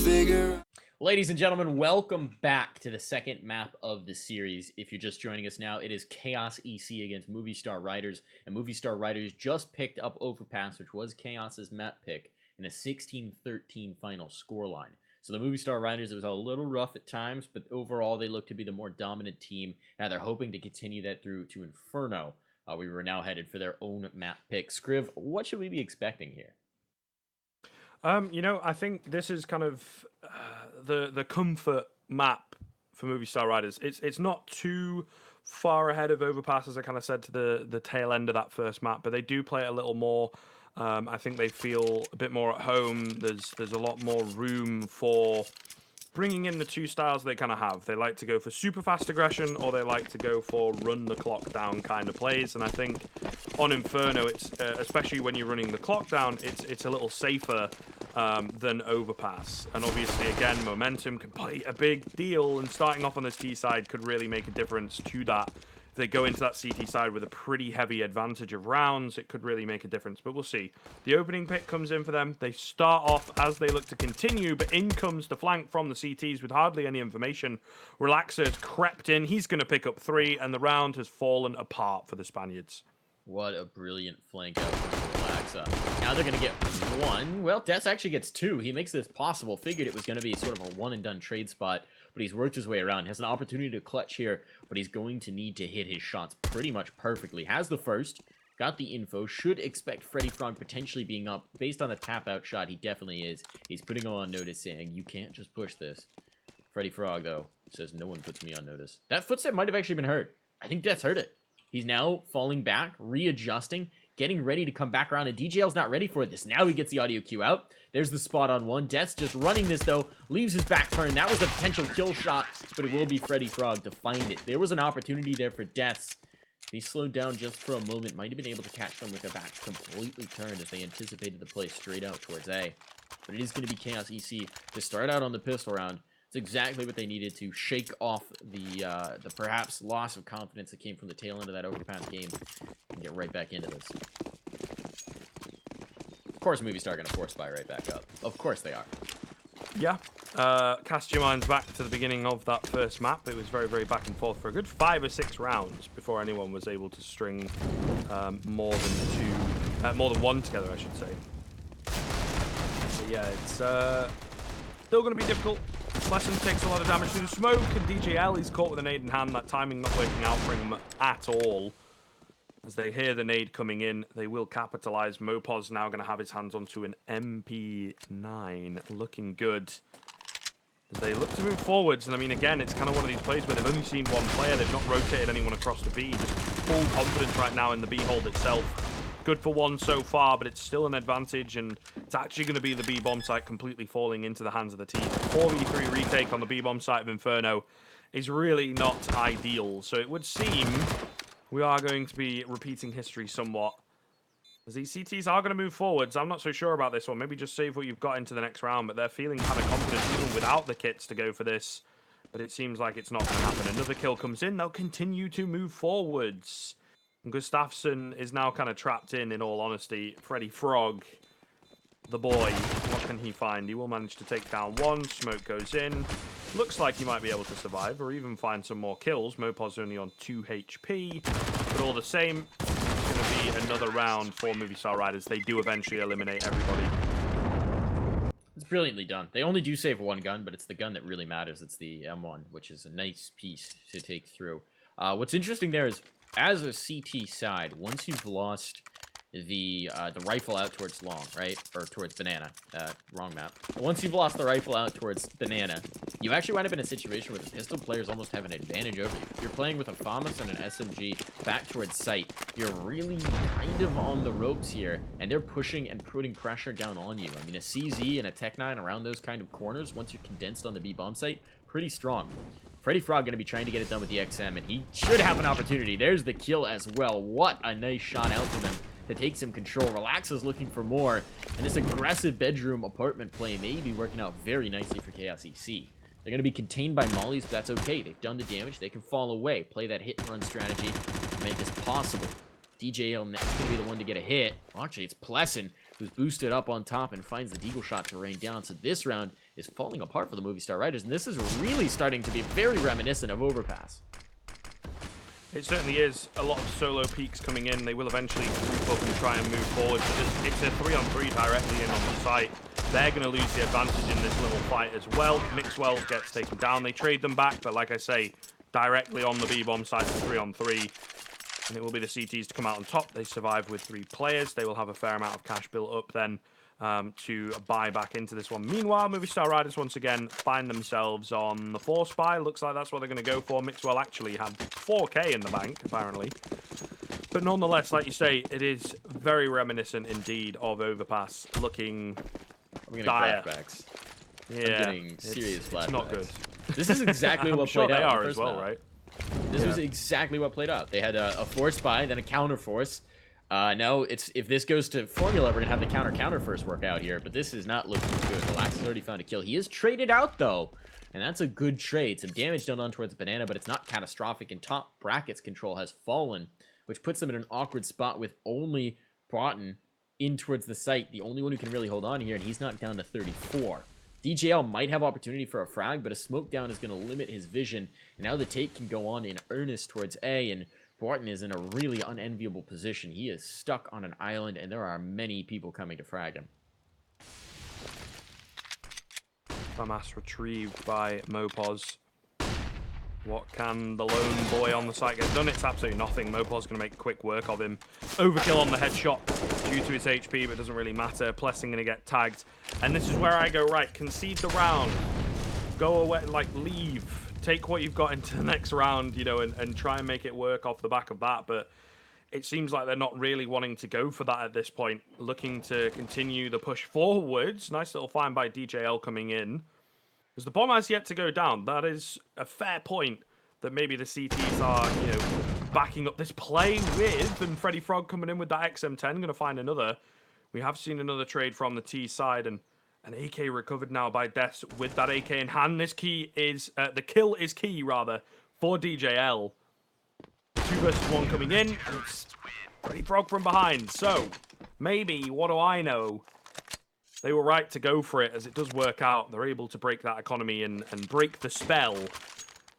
figure. Ladies and gentlemen, welcome back to the second map of the series. If you're just joining us now, it is Chaos EC against Movistar Riders, and Movistar Riders just picked up Overpass, which was Chaos's map pick, in a 16-13 final scoreline. So the Movistar Riders, it was a little rough at times, but overall they look to be the more dominant team. Now they're hoping to continue that through to Inferno. We were now headed for their own map pick. Scriv, what should we be expecting here? I think this is kind of the comfort map for Movistar Riders. It's not too far ahead of Overpass, as I kind of said to the tail end of that first map, but they do play it a little more. I think they feel a bit more at home. There's a lot more room for bringing in the two styles they kind of have. They like to go for super fast aggression, or they like to go for run the clock down kind of plays. And I think on Inferno, it's especially when you're running the clock down, it's a little safer than Overpass. And obviously, again, momentum can play a big deal, and starting off on this T side could really make a difference to that. If they go into that CT side with a pretty heavy advantage of rounds, it could really make a difference, but we'll see. The opening pick comes in for them. They start off as they look to continue, but in comes the flank from the CTs with hardly any information. Relaxer's crept in. He's going to pick up 3, and the round has fallen apart for the Spaniards. What a brilliant flank out from Relaxa. Now they're going to get 1. Well, Des actually gets 2. He makes this possible. Figured it was going to be sort of a one-and-done trade spot, but he's worked his way around. Has an opportunity to clutch here, but he's going to need to hit his shots pretty much perfectly. Has the first, got the info, should expect Freddy Frog potentially being up. Based on the tap-out shot, he definitely is. He's putting him on notice, saying, you can't just push this. Freddy Frog, though, says, no one puts me on notice. That footstep might have actually been heard. I think Death's heard it. He's now falling back, readjusting, getting ready to come back around, and DJL's not ready for this. Now he gets the audio cue out. There's the spot on 1. Death's just running this, though. Leaves his back turn. That was a potential kill shot, but it will be Freddy Frog to find it. There was an opportunity there for Death's. He slowed down just for a moment. Might have been able to catch them with their back completely turned as they anticipated the play straight out towards A. But it is going to be Chaos EC to start out on the pistol round. It's exactly what they needed to shake off the perhaps loss of confidence that came from the tail end of that Overpass game and get right back into this. Of course, Movistar going to force buy right back up. Of course they are. Yeah. Cast your minds back to the beginning of that first map. It was very, very back and forth for a good 5 or 6 rounds before anyone was able to string more than 1 together, I should say. But yeah, it's still going to be difficult. Lesson takes a lot of damage through the smoke, and DJL is caught with a nade in hand. That timing not working out for him at all. As they hear the nade coming in, they will capitalize. Mopos now going to have his hands onto an MP9. Looking good. As they look to move forwards, and I mean, again, it's kind of one of these plays where they've only seen one player. They've not rotated anyone across the B. Just full confidence right now in the B hold itself. Good for 1 so far, but it's still an advantage, and it's actually going to be the B bomb site completely falling into the hands of the team. 4v3 retake on the B bomb site of Inferno is really not ideal, so it would seem we are going to be repeating history somewhat. As these CTs are going to move forwards, I'm not so sure about this one. Maybe just save what you've got into the next round, but they're feeling kind of confident even without the kits to go for this. But it seems like it's not going to happen. Another kill comes in. They'll continue to move forwards. And Gustafsson is now kind of trapped in all honesty. Freddy Frog, the boy, what can he find? He will manage to take down 1. Smoke goes in. Looks like he might be able to survive or even find some more kills. Mopos only on 2 HP. But all the same, it's going to be another round for Movistar Riders. They do eventually eliminate everybody. It's brilliantly done. They only do save 1 gun, but it's the gun that really matters. It's the M1, which is a nice piece to take through. What's interesting there is, as a CT side, once you've lost the rifle out towards long, right? Or towards banana. Wrong map. Once you've lost the rifle out towards banana, you actually wind up in a situation where the pistol players almost have an advantage over you. If you're playing with a FAMAS and an SMG back towards sight, you're really kind of on the ropes here, and they're pushing and putting pressure down on you. I mean, a CZ and a Tech 9 around those kind of corners, once you're condensed on the B bomb site, pretty strong. Freddy Frog going to be trying to get it done with the XM, and he should have an opportunity. There's the kill as well. What a nice shot out from him to take some control. Relax is looking for more, and this aggressive bedroom apartment play may be working out very nicely for Chaos EC. They're going to be contained by mollies, but that's okay. They've done the damage. They can fall away, play that hit-and-run strategy, and make this possible. DJL next going to be the one to get a hit. Actually, it's Plessin who's boosted up on top and finds the deagle shot to rain down. So this round is falling apart for the Movistar Riders, and this is really starting to be very reminiscent of Overpass. It certainly is. A lot of solo peaks coming in. They will eventually group up and try and move forward. But it's a 3-on-3 directly in on the site. They're going to lose the advantage in this little fight as well. Mixwell gets taken down. They trade them back, but like I say, directly on the B-bomb site, 3-on-3. And it will be the CTs to come out on top. They survive with 3 players. They will have a fair amount of cash built up then to buy back into this one. Meanwhile, Movistar Riders once again find themselves on the 4 spy. Looks like that's what they're going to go for. Mixwell actually had 4K in the bank, apparently. But nonetheless, like you say, it is very reminiscent indeed of Overpass, looking dire. Flashbacks. Yeah, I'm getting serious flashbacks. It's not good. This is exactly what sure played they out. are as well, right? This was exactly what played out. They had a force spy, then a counter force. Now, if this goes to formula, we're going to have the counter first work out here, but this is not looking good. Relax has already found a kill. He is traded out, though, and that's a good trade. Some damage done on towards Banana, but it's not catastrophic, and top brackets control has fallen, which puts them in an awkward spot with only Broughton in towards the site, the only one who can really hold on here, and he's knocked down to 34. DJL might have opportunity for a frag, but a smoke down is going to limit his vision, and now the take can go on in earnest towards A, and Broughton is in a really unenviable position. He is stuck on an island, and there are many people coming to frag him. FAMAS retrieved by Mopos. What can the lone boy on the site get done? It's absolutely nothing. Mopos going to make quick work of him. Overkill on the headshot due to his HP, but it doesn't really matter. Plessing going to get tagged. And this is where I go, right, concede the round. Go away, like, leave. Take what you've got into the next round, you know, and try and make it work off the back of that. But it seems like they're not really wanting to go for that at this point. Looking to continue the push forwards. Nice little find by DJL coming in. Because the bomb has yet to go down. That is a fair point that maybe the CTs are, you know, backing up this play with. And Freddy Frog coming in with that XM10. Going to find another. We have seen another trade from the T side. And an AK recovered now by Deaths with that AK in hand. This key is, the kill is key, rather, for DJL. 2 versus 1 coming in. And it's Freddy Frog from behind. So, maybe, what do I know? They were right to go for it, as it does work out. They're able to break that economy and break the spell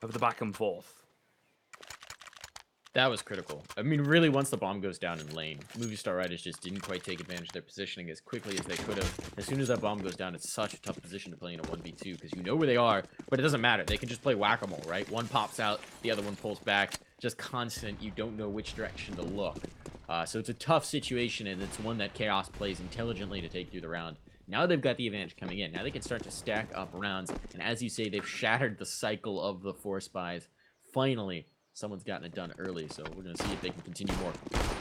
of the back and forth. That was critical. I mean, really, once the bomb goes down in lane, Movistar Riders just didn't quite take advantage of their positioning as quickly as they could have. As soon as that bomb goes down, it's such a tough position to play in a 1v2, because you know where they are, but it doesn't matter. They can just play whack-a-mole, right? One pops out, the other one pulls back. Just constant, you don't know which direction to look. So it's a tough situation, and it's one that Chaos plays intelligently to take through the round. Now they've got the advantage coming in. Now they can start to stack up rounds. And as you say, they've shattered the cycle of the 4 spies. Finally, someone's gotten it done early. So we're going to see if they can continue more.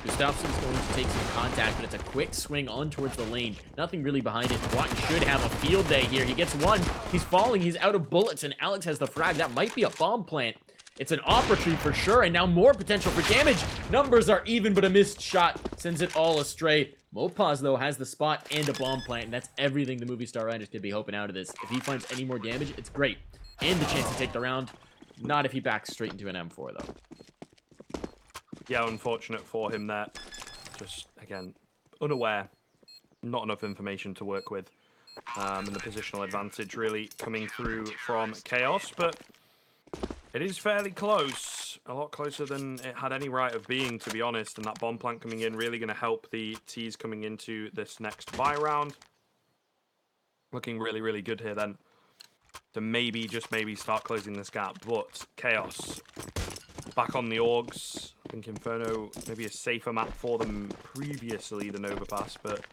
Gustafsson's going to take some contact, but it's a quick swing on towards the lane. Nothing really behind it. Broughton should have a field day here. He gets one. He's falling. He's out of bullets, and Alex has the frag. That might be a bomb plant. It's an opportunity for sure, and now more potential for damage. Numbers are even, but a missed shot sends it all astray. Mopaz, though, has the spot and a bomb plant, and that's everything the Movistar Riders could be hoping out of this. If he finds any more damage, it's great. And the chance to take the round. Not if he backs straight into an M4, though. Yeah, unfortunate for him there. Just, again, unaware. Not enough information to work with. And the positional advantage really coming through from Chaos, but it is fairly close. A lot closer than it had any right of being, to be honest. And that bomb plant coming in really going to help the T's coming into this next buy round. Looking really, really good here then. To maybe, just maybe, start closing this gap. But Chaos back on the Orgs. I think Inferno maybe a safer map for them previously than Overpass. But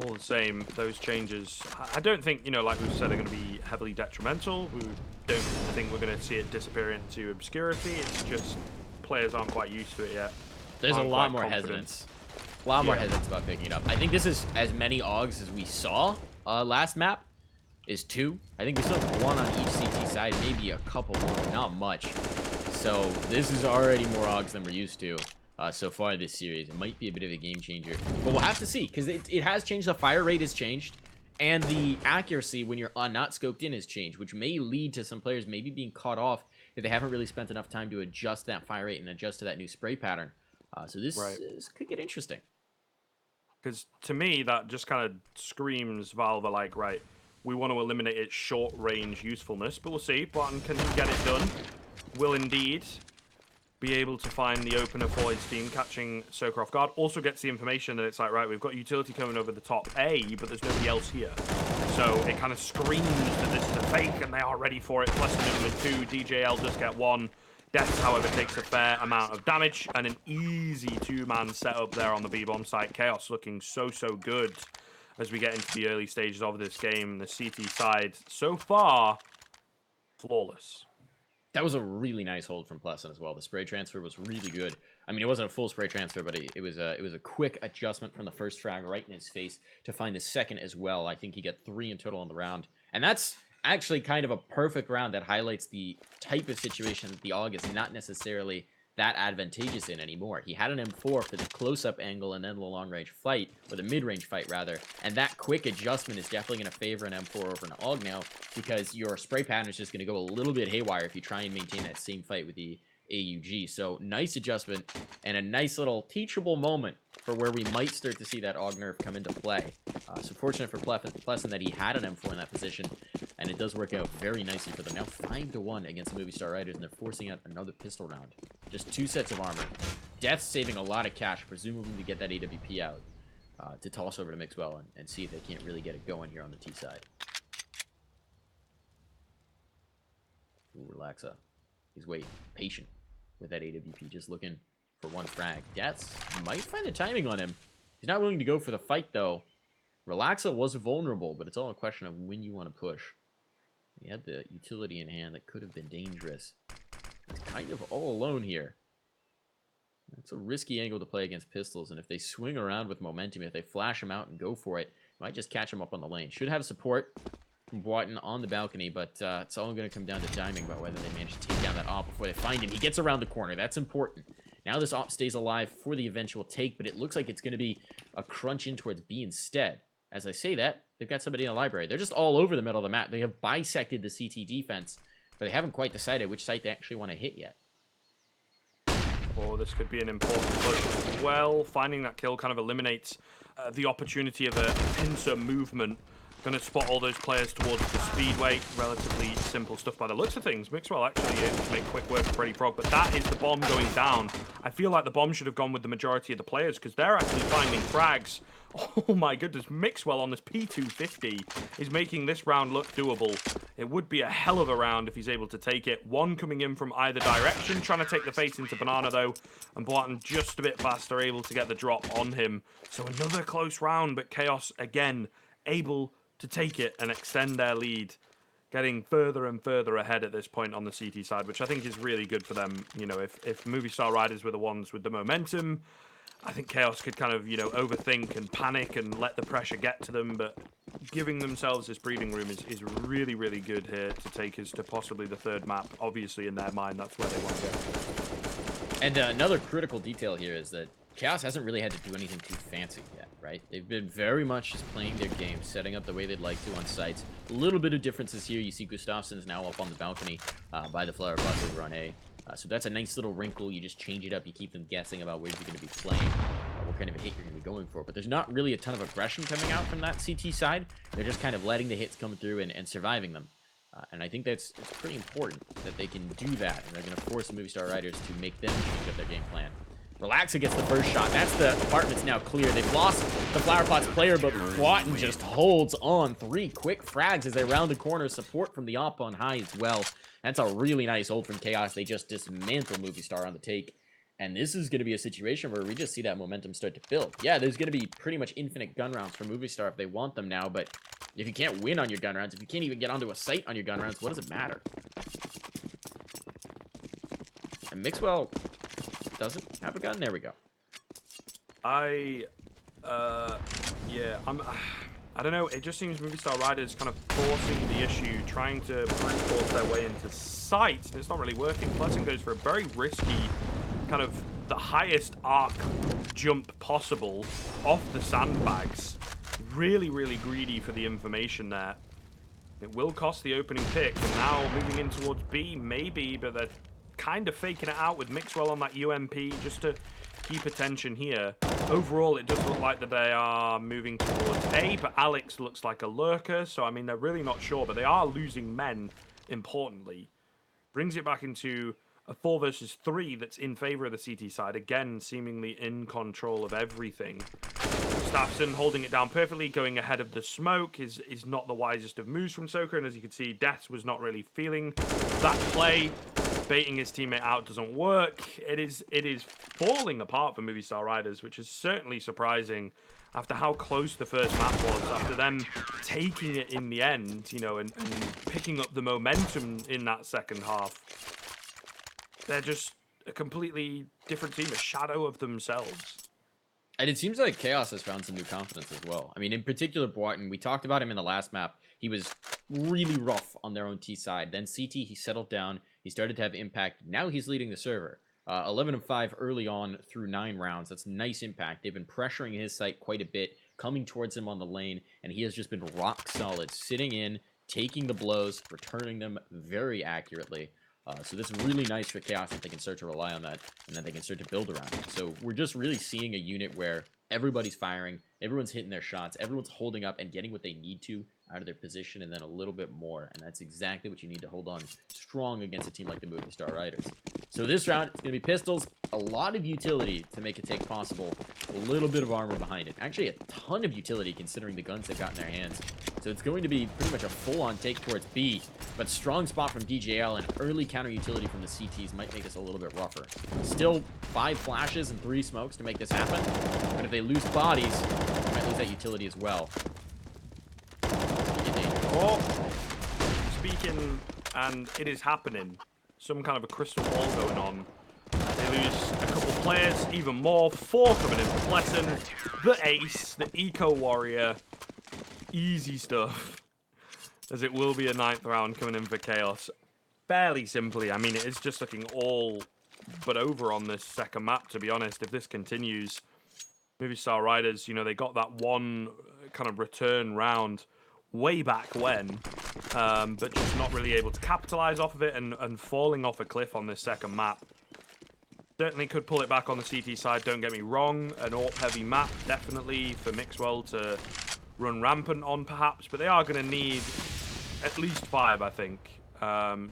all the same, those changes, I don't think, you know, like we've said, are going to be heavily detrimental. We don't think we're going to see it disappear into obscurity. It's just players aren't quite used to it yet. There's a lot more hesitance. A lot more hesitance about picking it up. I think this is as many AUGs as we saw last map is 2. I think we still have 1 on each CT side, maybe a couple more, not much. So this is already more AUGs than we're used to. So far this series. It might be a bit of a game changer, but we'll have to see, because it has changed. The fire rate has changed, and the accuracy when you're not scoped in has changed, which may lead to some players maybe being caught off if they haven't really spent enough time to adjust that fire rate and adjust to that new spray pattern. So this could get interesting. Because to me, that just kind of screams Valve are like, right, we want to eliminate its short-range usefulness, but we'll see. Barton can get it done. Will indeed be able to find the opener for his team, catching Soka off guard. Also gets the information that it's like, right, we've got utility coming over the top A, but there's nobody else here. So it kind of screams that this is a fake, and they are ready for it. Plus the with 2, DJL does get 1. Death, however, takes a fair amount of damage, and an easy 2-man setup there on the B-bomb site. Chaos looking so good as we get into the early stages of this game. The CT side, so far, flawless. That was a really nice hold from Pleasant as well. The spray transfer was really good. I mean, it wasn't a full spray transfer, but it was a quick adjustment from the first frag right in his face to find the second as well. I think he got 3 in total on the round. And that's actually kind of a perfect round that highlights the type of situation that the AUG is not necessarily that advantageous in anymore. He had an M4 for the close-up angle and then the long-range fight, or the mid-range fight rather, and that quick adjustment is definitely going to favor an M4 over an AUG now, because your spray pattern is just going to go a little bit haywire if you try and maintain that same fight with the AUG. So nice adjustment and a nice little teachable moment for where we might start to see that AUG nerf come into play. So fortunate for Pleasant that he had an M4 in that position, and it does work out very nicely for them. Now 5-1 against the Movistar Riders, and they're forcing out another pistol round. Just 2 sets of armor. Death saving a lot of cash, presumably to get that AWP out, to toss over to Mixwell and see if they can't really get it going here on the T side. Ooh, Relaxa. He's waiting, patient with that AWP, just looking for 1 frag. Death might find the timing on him. He's not willing to go for the fight, though. Relaxa was vulnerable, but it's all a question of when you want to push. He had the utility in hand that could have been dangerous. He's kind of all alone here. It's a risky angle to play against pistols, and if they swing around with momentum, if they flash him out and go for it, might just catch him up on the lane. Should have support from Boyton on the balcony, but it's all going to come down to timing about whether they manage to take down that op before they find him. He gets around the corner. That's important. Now this op stays alive for the eventual take, but it looks like it's going to be a crunch in towards B instead. As I say that, they've got somebody in the library. They're just all over the middle of the map. They have bisected the CT defense, but they haven't quite decided which site they actually want to hit yet. Oh, this could be an important push as well. Finding that kill kind of eliminates the opportunity of a pincer movement. Going to spot all those players towards the speedway. Relatively simple stuff by the looks of things. Mixwell actually able to make quick work of Freddy Frog, but that is the bomb going down. I feel like the bomb should have gone with the majority of the players because they're actually finding frags. Oh my goodness, Mixwell on this P250 is making this round look doable. It would be a hell of a round if he's able to take it. 1 coming in from either direction, trying to take the face into Banana though, and Boyton just a bit faster, able to get the drop on him. So another close round, but Chaos again able to take it and extend their lead, getting further and further ahead at this point on the CT side, which I think is really good for them. You know, if Movistar Riders were the ones with the momentum, I think Chaos could kind of, you know, overthink and panic and let the pressure get to them, but giving themselves this breathing room is really, really good here to take us to possibly the 3rd map. Obviously, in their mind, that's where they want to go. And another critical detail here is that Chaos hasn't really had to do anything too fancy yet, right? They've been very much just playing their game, setting up the way they'd like to on sites. A little bit of differences here. You see Gustafsson's now up on the balcony by the flower pot over on A. So that's a nice little wrinkle. You just change it up. You keep them guessing about where you're going to be playing, what kind of a hit you're going to be going for. But there's not really a ton of aggression coming out from that CT side. They're just kind of letting the hits come through and surviving them. And I think it's pretty important that they can do that. And they're going to force the Movistar Riders to make them change up their game plan. Relaxa gets the first shot. That's the apartment's now clear. They've lost the Flower Pots player, but Boyton just holds on. 3 quick frags as they round the corner. Support from the op on high as well. That's a really nice hold from Chaos. They just dismantle Movistar on the take. And this is going to be a situation where we just see that momentum start to build. Yeah, there's going to be pretty much infinite gun rounds for Movistar if they want them now, but if you can't win on your gun rounds, if you can't even get onto a site on your gun rounds, what does it matter? And Mixwell doesn't have a gun. There we go. Yeah, I don't know. It just seems Movistar Riders kind of forcing the issue, trying to brute force their way into sight, and it's not really working. Pleasant goes for a very risky, kind of the highest arc jump possible off the sandbags. Really, really greedy for the information there. It will cost the opening pick, and now moving in towards B, maybe, but they're kind of faking it out with Mixwell on that UMP just to keep attention here. Overall, it does look like that they are moving towards A, but Alex looks like a lurker. So, I mean, they're really not sure, but they are losing men, importantly. Brings it back into a 4 versus 3 that's in favor of the CT side. Again, seemingly in control of everything. Staffson holding it down perfectly, going ahead of the smoke is not the wisest of moves from Soka. And as you can see, Deaths was not really feeling that play. Baiting his teammate out doesn't work. It is falling apart for Movistar Riders, which is certainly surprising after how close the first map was, after them taking it in the end, you know, and picking up the momentum in that second half. They're just a completely different team, a shadow of themselves. And it seems like Chaos has found some new confidence as well. I mean, in particular, Boatin, we talked about him in the last map. He was really rough on their own T side. Then CT, he settled down. He started to have impact. Now he's leading the server. 11-5 early on through 9 rounds. That's nice impact. They've been pressuring his site quite a bit, coming towards him on the lane, and he has just been rock solid, sitting in, taking the blows, returning them very accurately. So this is really nice for Chaos that they can start to rely on that, and then they can start to build around it. So we're just really seeing a unit where everybody's firing, everyone's hitting their shots, everyone's holding up and getting what they need to out of their position, and then a little bit more. And that's exactly what you need to hold on strong against a team like the Movistar Riders. So this round, it's going to be pistols, a lot of utility to make it take possible, a little bit of armor behind it. Actually, a ton of utility considering the guns they've got in their hands. So it's going to be pretty much a full-on take towards B, but strong spot from DJL and early counter utility from the CTs might make this a little bit rougher. Still 5 flashes and 3 smokes to make this happen, but if they lose bodies, they might lose that utility as well. Oh, speaking, and it is happening. Some kind of a crystal ball going on. They lose a couple players, even more. 4 coming in for Blessin. The Ace, the Eco Warrior. Easy stuff. As it will be a 9th round coming in for Chaos. Fairly simply. I mean, it is just looking all but over on this second map, to be honest. If this continues, Movistar Riders, you know, they got that one kind of return round way back when, but just not really able to capitalize off of it and falling off a cliff on this second map. Certainly could pull it back on the CT side, don't get me wrong. An AWP heavy map, definitely for Mixwell to run rampant on perhaps, but they are going to need at least 5, I think.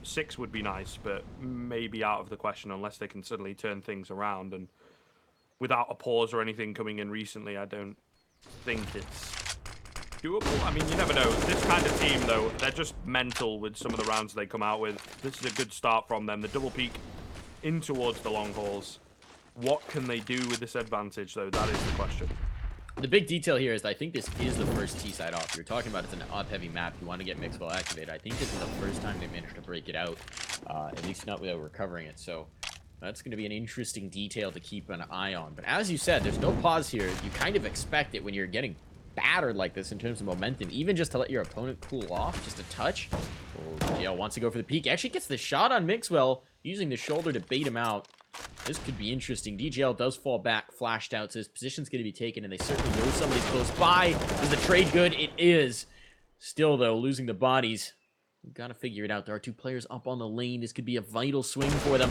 6 would be nice, but maybe out of the question unless they can suddenly turn things around. And without a pause or anything coming in recently, I don't think it's doable. I mean, you never know. This kind of team, though, they're just mental with some of the rounds they come out with. This is a good start from them. The double peak in towards the long hauls. What can they do with this advantage, though? That is the question. The big detail here is I think this is the first T-side off. You're talking about it's an op-heavy map. You want to get Mixwell activated. I think this is the first time they managed to break it out, at least not without recovering it. So that's going to be an interesting detail to keep an eye on. But as you said, there's no pause here. You kind of expect it when you're getting battered like this in terms of momentum, even just to let your opponent cool off just a touch. Oh, DL wants to go for the peak. Actually gets the shot on Mixwell, using the shoulder to bait him out. This could be interesting. DJL does fall back, flashed out, so his position's going to be taken, and they certainly know somebody's close by. Is the trade good? It is. Still, though, losing the bodies. We've got to figure it out. There are 2 players up on the lane. This could be a vital swing for them.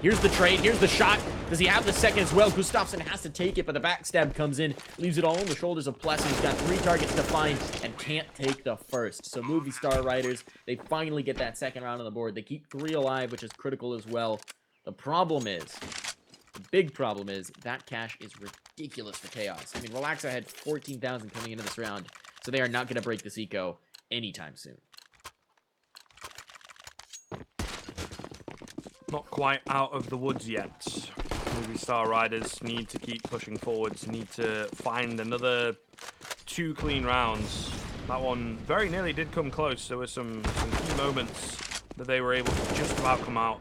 Here's the trade. Here's the shot. Does he have the second as well? Gustafsson has to take it, but the backstab comes in. Leaves it all on the shoulders of Plessin. He's got 3 targets to find and can't take the first. So Movistar Riders, they finally get that second round on the board. They keep 3 alive, which is critical as well. The problem is, the big problem is, that cash is ridiculous for Chaos. I mean, Relaxa had 14,000 coming into this round, so they are not going to break this eco anytime soon. Not quite out of the woods yet. Movistar Riders need to keep pushing forwards, need to find another 2 clean rounds. That one very nearly did come close. There were some key moments that they were able to just about come out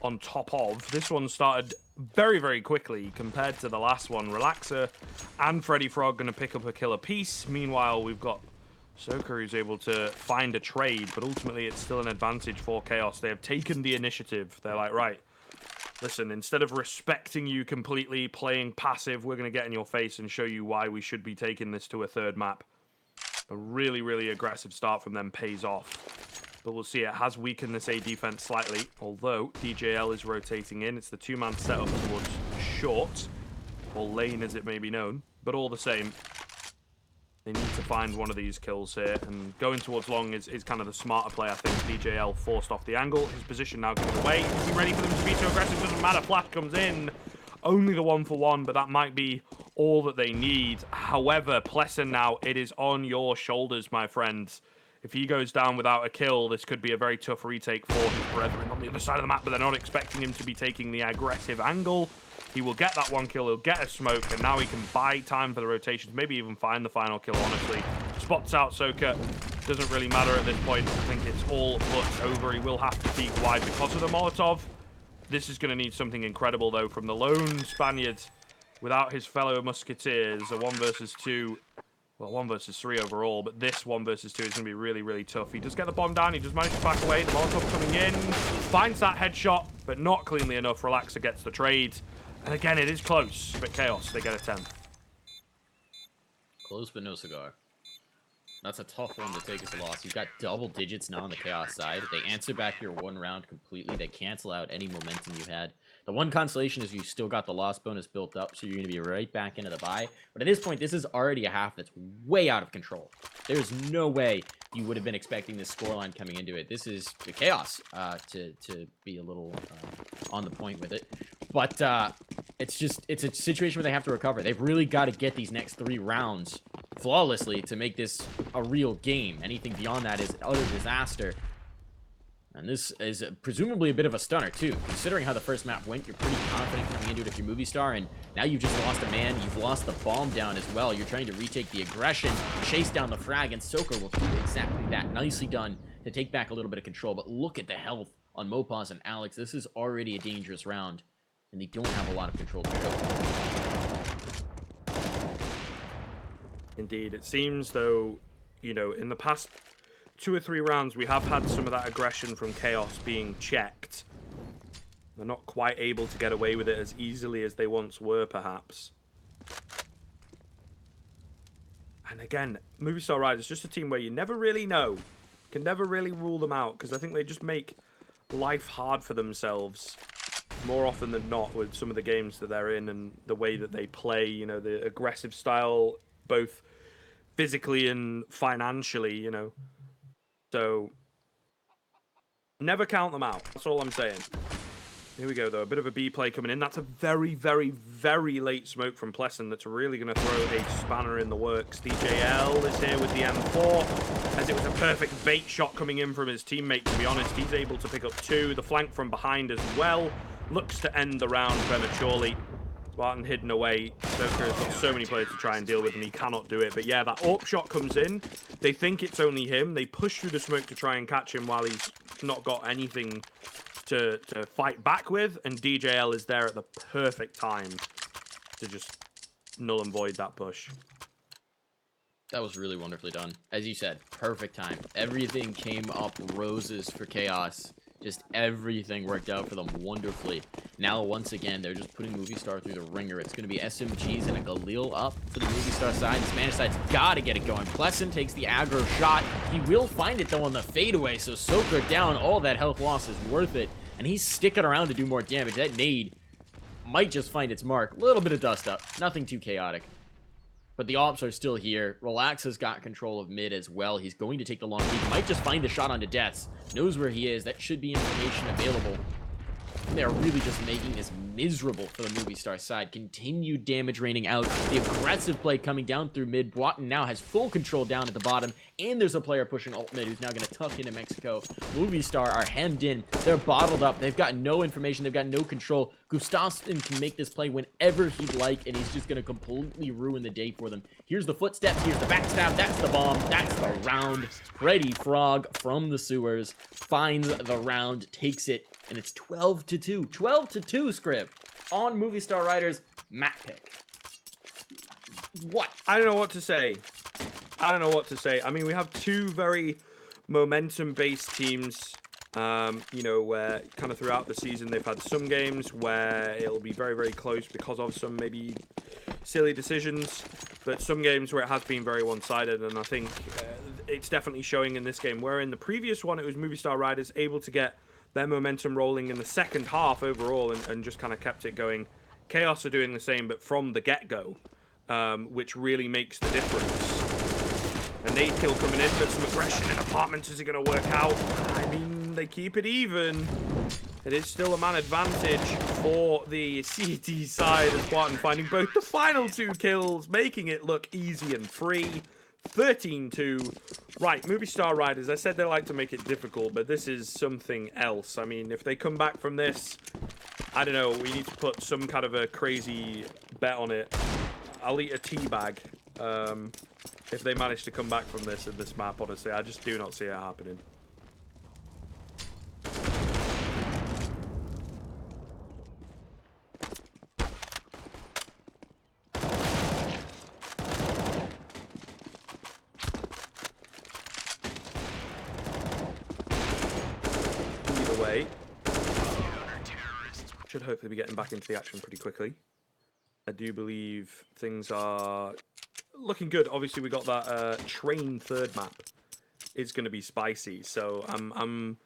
on top of. This one started very, very quickly compared to the last one. Relaxer and Freddy Frog going to pick up a kill apiece. Meanwhile, we've got Soka who's able to find a trade, but ultimately it's still an advantage for Chaos. They have taken the initiative. They're like, right, listen, instead of respecting you completely, playing passive, we're going to get in your face and show you why we should be taking this to a 3rd map. A really, really aggressive start from them pays off. But we'll see, it has weakened this A defense slightly, although DJL is rotating in. It's the 2-man setup towards short. or lane as it may be known. But all the same, they need to find one of these kills here, and going towards long is kind of the smarter play, I think. DJL forced off the angle. His position now given away. Is he ready for them to be too aggressive? Doesn't matter. Flash comes in. Only the 1-for-1, but that might be all that they need. However, Plessen now, it is on your shoulders, my friends. If he goes down without a kill, this could be a very tough retake for his brethren on the other side of the map, but they're not expecting him to be taking the aggressive angle. He will get that 1 kill, he'll get a smoke, and now he can buy time for the rotations, maybe even find the final kill, honestly. Spots out Soka. Doesn't really matter at this point. I think it's all but over. He will have to peek wide because of the Molotov. This is going to need something incredible, though, from the lone Spaniard without his fellow Musketeers. A 1 versus 2. Well, 1 versus 3 overall, but this 1 versus 2 is going to be really, really tough. He does get the bomb down. He does manage to back away. The Molotov coming in. Finds that headshot, but not cleanly enough. Relaxer gets the trade. And again, it is close, but Chaos, they get a 10th. Close, but no cigar. That's a tough one to take as a loss. You've got double digits now on the Chaos side. They answer back your 1 round completely. They cancel out any momentum you had. The one consolation is you still got the loss bonus built up, so you're going to be right back into the bye. But at this point, this is already a half that's way out of control. There's no way you would have been expecting this scoreline coming into it. This is the Chaos to be a little on the point with it. But it's a situation where they have to recover. They've really got to get these next 3 rounds flawlessly to make this a real game. Anything beyond that is utter disaster. And this is presumably a bit of a stunner, too. Considering how the first map went, you're pretty confident coming into it if you're Movistar, and now you've just lost a man. You've lost the bomb down as well. You're trying to retake the aggression, chase down the frag, and Soka will do exactly that. Nicely done to take back a little bit of control, but look at the health on Mopaz and Alex. This is already a dangerous round, and they don't have a lot of control to show. Indeed. It seems, though, you know, in the past 2 or 3 rounds, we have had some of that aggression from Chaos being checked. They're not quite able to get away with it as easily as they once were, perhaps. And again, Movistar Riders, just a team where you never really know. Can never really rule them out, because I think they just make life hard for themselves more often than not with some of the games that they're in and the way that they play, you know, the aggressive style, both physically and financially, you know. So, never count them out. That's all I'm saying. Here we go, though. A bit of a B play coming in. That's a very, very, very late smoke from Plessen that's really going to throw a spanner in the works. DJL is here with the M4, as it was a perfect bait shot coming in from his teammate, to be honest. He's able to pick up 2. The flank from behind as well. Looks to end the round prematurely. Spartan hidden away. Soka has got so many players to try and deal with, and he cannot do it. But yeah, that AWP shot comes in. They think it's only him. They push through the smoke to try and catch him while he's not got anything to fight back with. And DJL is there at the perfect time to just null and void that push. That was really wonderfully done. As you said, perfect time. Everything came up roses for Chaos. Just everything worked out for them wonderfully. Now, once again, they're just putting Movistar through the ringer. It's going to be SMGs and a Galil up for the Movistar side. The Spanish side's got to get it going. Plessen takes the aggro shot. He will find it, though, on the fadeaway, so Soka down. All that health loss is worth it, and he's sticking around to do more damage. That nade might just find its mark. A little bit of dust up. Nothing too chaotic. But the ops are still here. Relax has got control of mid as well. He's going to take the long peek. Might just find the shot onto Deaths. Knows where he is. That should be information available. They're really just making this miserable for the Movistar side. Continued damage raining out. The aggressive play coming down through mid. Boatin now has full control down at the bottom. And there's a player pushing ult mid who's now going to tuck into Mexico. Movistar are hemmed in. They're bottled up. They've got no information. They've got no control. Gustafsson can make this play whenever he'd like, and he's just going to completely ruin the day for them. Here's the footstep. Here's the backstab. That's the bomb. That's the round. Freddy Frog from the sewers finds the round, takes it, and it's 12-2. 12-2, Script, on Movistar Riders map pick. What? I don't know what to say. I don't know what to say. I mean, we have 2 very momentum-based teams. You know, where kind of throughout the season they've had some games where it'll be very, very close because of some maybe silly decisions, but some games where it has been very one-sided, and I think it's definitely showing in this game, where in the previous one it was Movistar Riders able to get their momentum rolling in the second half overall and just kind of kept it going. Chaos are doing the same, but from the get-go, which really makes the difference. A nade kill coming in, but some aggression in apartments. Is it going to work out? I mean, they keep it even. It is still a man advantage for the CT side of Spartan, finding both the final 2 kills, making it look easy and free. 13-2. Right, Movistar Riders, I said they like to make it difficult, but this is something else. I mean, if they come back from this, I don't know, we need to put some kind of a crazy bet on it. I'll eat a tea bag if they manage to come back from this in this map, honestly. I just do not see it happening. Either way, should hopefully be getting back into the action pretty quickly. I do believe things are looking good. Obviously, we got that train third map. It's going to be spicy, so I'm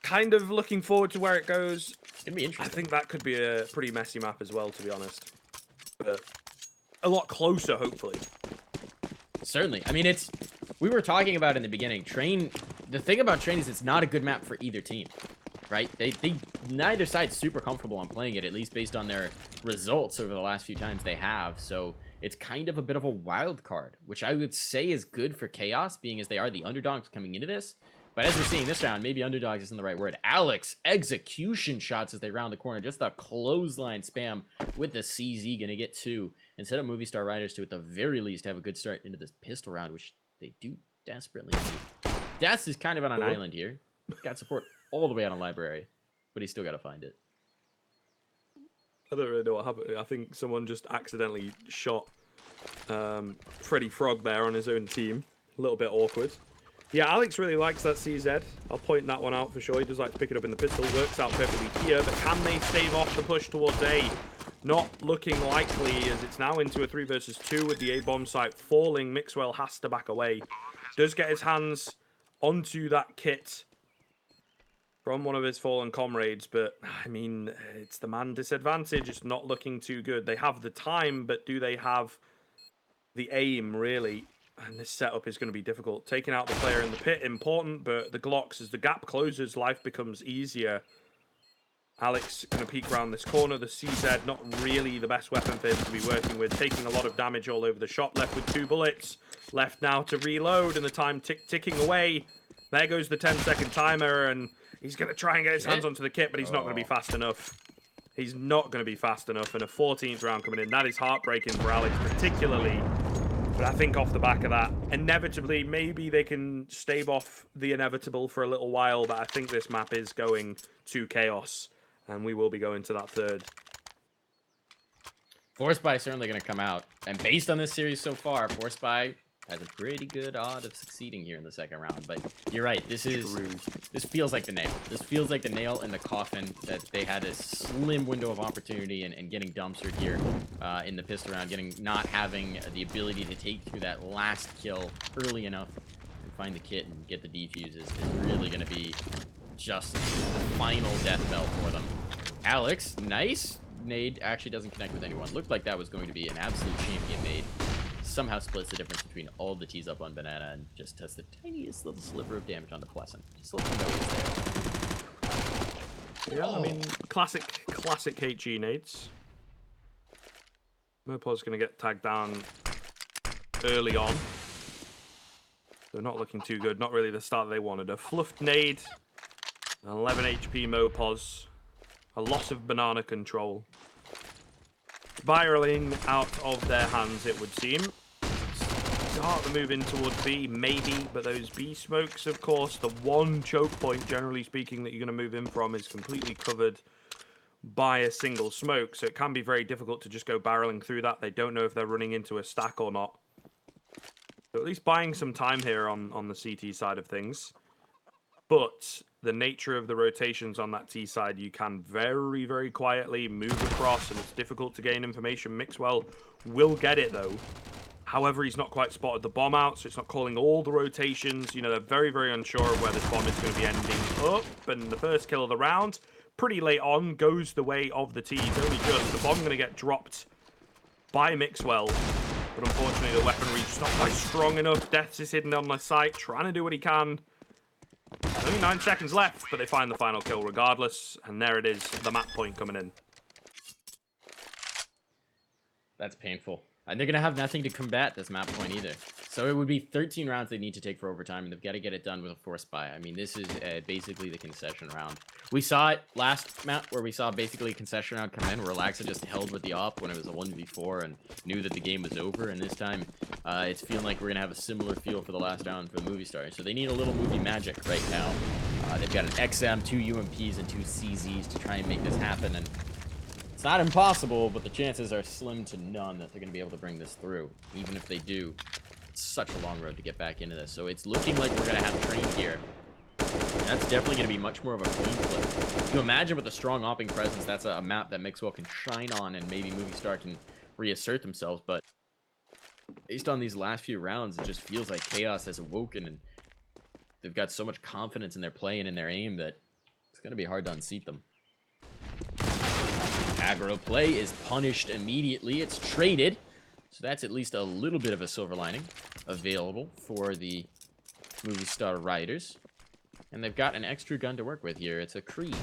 kind of looking forward to where it goes. It's gonna be interesting. I think that could be a pretty messy map as well, to be honest. But a lot closer, hopefully. Certainly. I mean, we were talking about in the beginning. The thing about Train is it's not a good map for either team, right? They neither side's super comfortable on playing it, at least based on their results over the last few times they have. So it's kind of a bit of a wild card, which I would say is good for Chaos, being as they are the underdogs coming into this. But as we're seeing this round, maybe underdogs isn't the right word. Alex, execution shots as they round the corner. Just the clothesline spam with the CZ. Gonna get 2. Instead of Movistar Riders to, at the very least, have a good start into this pistol round, which they do desperately need. Death is kind of on an island here. Got support all the way out on Library, but he's still got to find it. I don't really know what happened. I think someone just accidentally shot Freddy Frog there on his own team. A little bit awkward. Yeah, Alex really likes that CZ. I'll point that one out for sure. He does like to pick it up in the pistol. Works out perfectly here, but can they stave off the push towards A? Not looking likely, as it's now into a 3 versus 2 with the A bomb site falling. Mixwell has to back away. Does get his hands onto that kit from one of his fallen comrades, but I mean, it's the man disadvantage. It's not looking too good. They have the time, but do they have the aim, really? And this setup is going to be difficult. Taking out the player in the pit, important, but the Glocks, as the gap closes, life becomes easier. Alex going to peek around this corner. The CZ, not really the best weapon for him to be working with. Taking a lot of damage all over the shop. Left with 2 bullets. Left now to reload, and the time ticking away. There goes the 10-second timer, and he's going to try and get his hands onto the kit, but he's not going to be fast enough. He's not going to be fast enough, and a 14th round coming in. That is heartbreaking for Alex, particularly. But I think off the back of that, inevitably, maybe they can stave off the inevitable for a little while, but I think this map is going to Chaos, and we will be going to that third. Force Buy is certainly going to come out, and based on this series so far, Force Buy has a pretty good odd of succeeding here in the second round. But you're right, this feels like the nail. This feels like the nail in the coffin, that they had a slim window of opportunity and getting dumpstered here in the pistol round, not having the ability to take through that last kill early enough and find the kit and get the defuse is really going to be just the final death bell for them. Alex, nice nade, actually doesn't connect with anyone. Looked like that was going to be an absolute champion nade. Somehow splits the difference between all the T's up on Banana and just does the tiniest little sliver of damage onto Pleasant. Just let them know it's there. Yeah, I mean, classic HG nades. Mopod's going to get tagged down early on. They're not looking too good. Not really the start they wanted. A fluffed nade, an 11 HP Mopos, a loss of banana control. Spiraling out of their hands, it would seem. Start the move in towards B, maybe, but those B smokes, of course, the one choke point, generally speaking, that you're going to move in from is completely covered by a single smoke, so it can be very difficult to just go barreling through that. They don't know if they're running into a stack or not. So at least buying some time here on the CT side of things. But the nature of the rotations on that T side, you can very, very quietly move across, and it's difficult to gain information. Mixwell will get it, though. However, he's not quite spotted the bomb out, so it's not calling all the rotations. You know, they're very, very unsure of where this bomb is going to be ending up. And the first kill of the round, pretty late on, goes the way of the T's. Only just. The bomb going to get dropped by Mixwell. But unfortunately, the weaponry just not quite strong enough. Deaths is hidden on the site, trying to do what he can. Only 9 seconds left, but they find the final kill regardless. And there it is, the map point coming in. That's painful. And they're going to have nothing to combat this map point either. So it would be 13 rounds they need to take for overtime, and they've got to get it done with a force buy. I mean, this is basically the concession round. We saw it last map where we saw basically a concession round come in, where Relaxa just held with the op when it was a 1v4 and knew that the game was over. And this time, it's feeling like we're going to have a similar feel for the last round for the Movistar. So they need a little movie magic right now. They've got an XM, 2 UMPs, and 2 CZs to try and make this happen. And it's not impossible, but the chances are slim to none that they're going to be able to bring this through. Even if they do, it's such a long road to get back into this. So it's looking like we're going to have Train here. And that's definitely going to be much more of a clean flip. You imagine with a strong opping presence, that's a map that Mixwell can shine on and maybe Movistar can reassert themselves. But based on these last few rounds, it just feels like Chaos has awoken and they've got so much confidence in their play and in their aim that it's going to be hard to unseat them. Aggro play is punished immediately. It's traded. So that's at least a little bit of a silver lining available for the Movistar Riders. And they've got an extra gun to work with here. It's a Creed.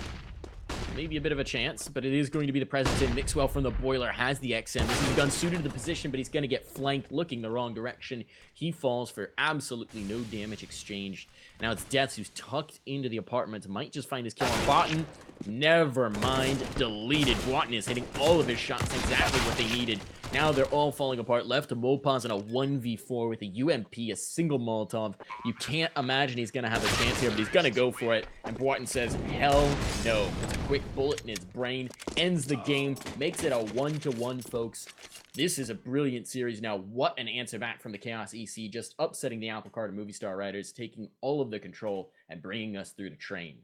Maybe a bit of a chance, but it is going to be the presence in. Mixwell from the Boiler has the XM. This is a gun suited to the position, but he's going to get flanked looking the wrong direction. He falls for absolutely no damage exchanged. Now it's Deaths who's tucked into the apartment. Might just find his kill on Botten. Never mind. Deleted. Botten is hitting all of his shots exactly what they needed. Now they're all falling apart. Left to Mopaz in a 1v4 with a UMP, a single Molotov. You can't imagine he's going to have a chance here, but he's going to go for it. And Botten says, hell no. It's a quick bullet in his brain. Ends the game. Makes it a 1-1, folks. This is a brilliant series. Now, what an answer back from the Chaos EC. Just upsetting the apple cart of Movistar Riders, taking all of the control and bringing us through the Train.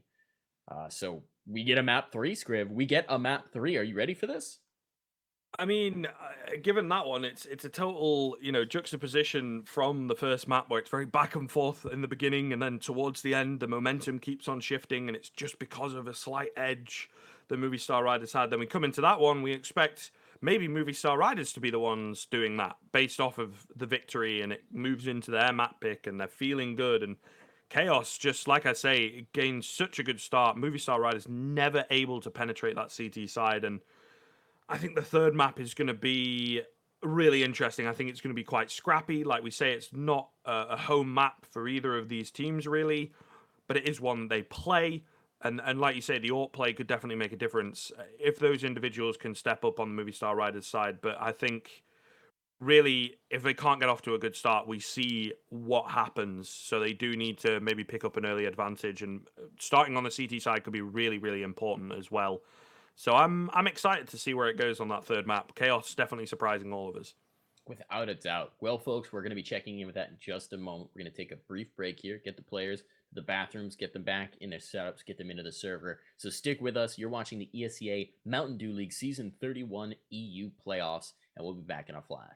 So we get a map 3, Scriv. We get a map 3. Are you ready for this? I mean, given that one, it's a total, juxtaposition from the first map where it's very back and forth in the beginning, and then towards the end, the momentum keeps on shifting, and it's just because of a slight edge the Movistar Riders had. Then we come into that one, we expect maybe Movistar Riders to be the ones doing that based off of the victory, and it moves into their map pick, and they're feeling good, and Chaos, just like I say, it gains such a good start. Movistar Riders never able to penetrate that CT side, and I think the third map is going to be really interesting. I think it's going to be quite scrappy. Like we say, it's not a home map for either of these teams, really, but it is one they play. And like you say, the AWP play could definitely make a difference if those individuals can step up on the Movistar Riders side. But I think, really, if they can't get off to a good start, we see what happens. So they do need to maybe pick up an early advantage. And starting on the CT side could be really, really important as well. So I'm excited to see where it goes on that third map. Chaos definitely surprising all of us. Without a doubt. Well, folks, we're going to be checking in with that in just a moment. We're going to take a brief break here, get the players to the bathrooms, get them back in their setups, get them into the server. So stick with us. You're watching the ESEA Mountain Dew League Season 31 EU Playoffs, and we'll be back in a flash.